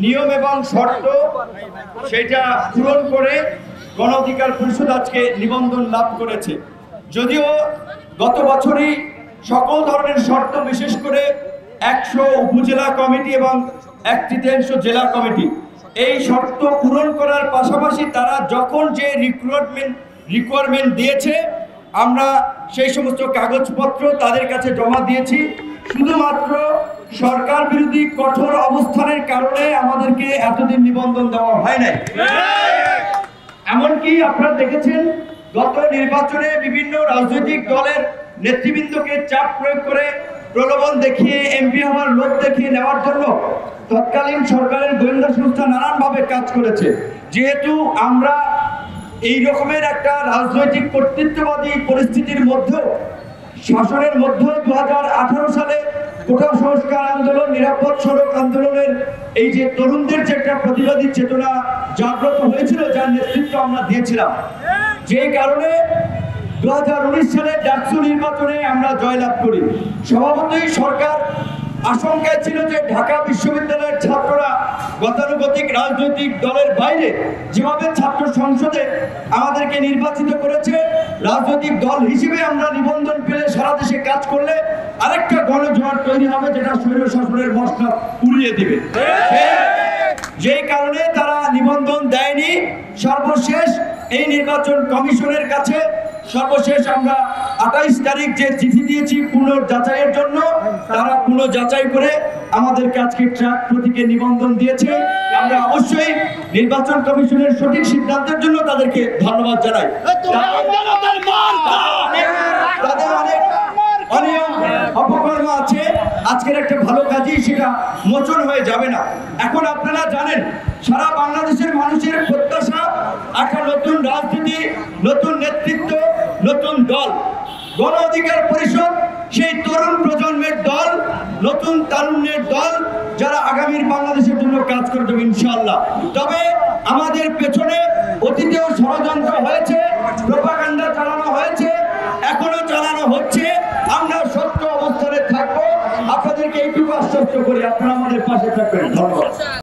নিয়ম এবং শর্ত সেটা পূরণ করে গণ অধিকার পরিষদ আজকে নিবন্ধন লাভ করেছে। যদিও গত বছরই সকল ধরনের শর্ত, বিশেষ করে 100 উপজেলা কমিটি এবং 1/3 জেলা কমিটি, এই শর্ত পূরণ করার পাশাপাশি তারা যখন যে রিকোয়ারমেন্ট দিয়েছে আমরা সেই সমস্ত কাগজপত্র তাদের কাছে জমা দিয়েছি। শুধুমাত্র সরকার বিরোধী কঠোর অবস্থানের কারণে আমাদেরকে এতদিন নিবন্ধন দেওয়া হয় নাই। এমনকি আপনারা দেখেছেন গত নির্বাচনে বিভিন্ন রাজনৈতিক দলের নেতৃবৃন্দকে চাপ প্রয়োগ করে, প্রলোভন দেখিয়ে, এমপি হওয়ার লোক দেখিয়ে নেওয়ার জন্য তৎকালীন সরকারের গোয়েন্দা সংস্থা নানানভাবে কাজ করেছে। যেহেতু আমরা এই রকমের একটা রাজনৈতিক কর্তৃত্ববাদী পরিস্থিতির মধ্যে, শাসনের মধ্যে 2018 সালে কোটা সংস্কার আন্দোলন, নিরাপদ সড়ক আন্দোলনের এই যে তরুণদের যে একটা প্রতিবাদী চেতনা জাগ্রত হয়েছিল, যার নেতৃত্ব আমরা দিয়েছিলাম, যে কারণে 2019 সালে ডাকসু নির্বাচনে আমরা জয়লাভ করি। স্বভাবতই সরকার আশঙ্কায় ছিল যে ঢাকা বিশ্ববিদ্যালয়ের ছাত্ররা গতানুগতিক রাজনৈতিক দলের বাইরে যেভাবে ছাত্র সংসদে আমাদেরকে নির্বাচিত করেছে, রাজনৈতিক দল হিসেবে আমরা নিবন্ধন পেলে সারা দেশে কাজ করলে আরেকটা গণজোয়ার তৈরি হবে, যেটা স্বৈর শাসনের মশলা উড়িয়ে দিবে। যেই কারণে তারা নিবন্ধন দেয়নি। সর্বশেষ এই নির্বাচন কমিশনের কাছে সর্বশেষ আমরা 28 তারিখ যে চিঠি দিয়েছি পুনর্যাচাইয়ের জন্য, তারা পুনর্যাচাই করে আমাদেরকে আজকে ট্রাক প্রতীকে নিবন্ধন দিয়েছে। আমরা অবশ্যই নির্বাচন কমিশনের সঠিক সিদ্ধান্তের জন্য তাদেরকে ধন্যবাদ জানাই। তাদের অনেক অনিয়ম অপকর্ম আছে, আজকের একটা ভালো কাজই সেটা মোচন হয়ে যাবে না। এখন আপনারা জানেন সারা বাংলাদেশের মানুষের প্রত্যাশা একটা নতুন রাজনীতি, নতুন নেতৃত্ব, নতুন দল। গণ অধিকার পরিষদ সেই তরুণ প্রজন্মের দল, নতুন তারুণ্যের দল, যারা আগামীর বাংলাদেশের জন্য কাজ করবে ইনশাআল্লাহ। তবে আমাদের পেছনে অতীতেও ষড়যন্ত্র হয়েছে, প্রোপাগান্ডা চালানো হয়েছে, এখনো চালানো হচ্ছে। আমরা সত্য অবস্থানে থাকবো। আপনাদেরকে এইটুকু আশ্বস্ত করি, আপনারা আমাদের পাশে থাকবেন। ধন্যবাদ।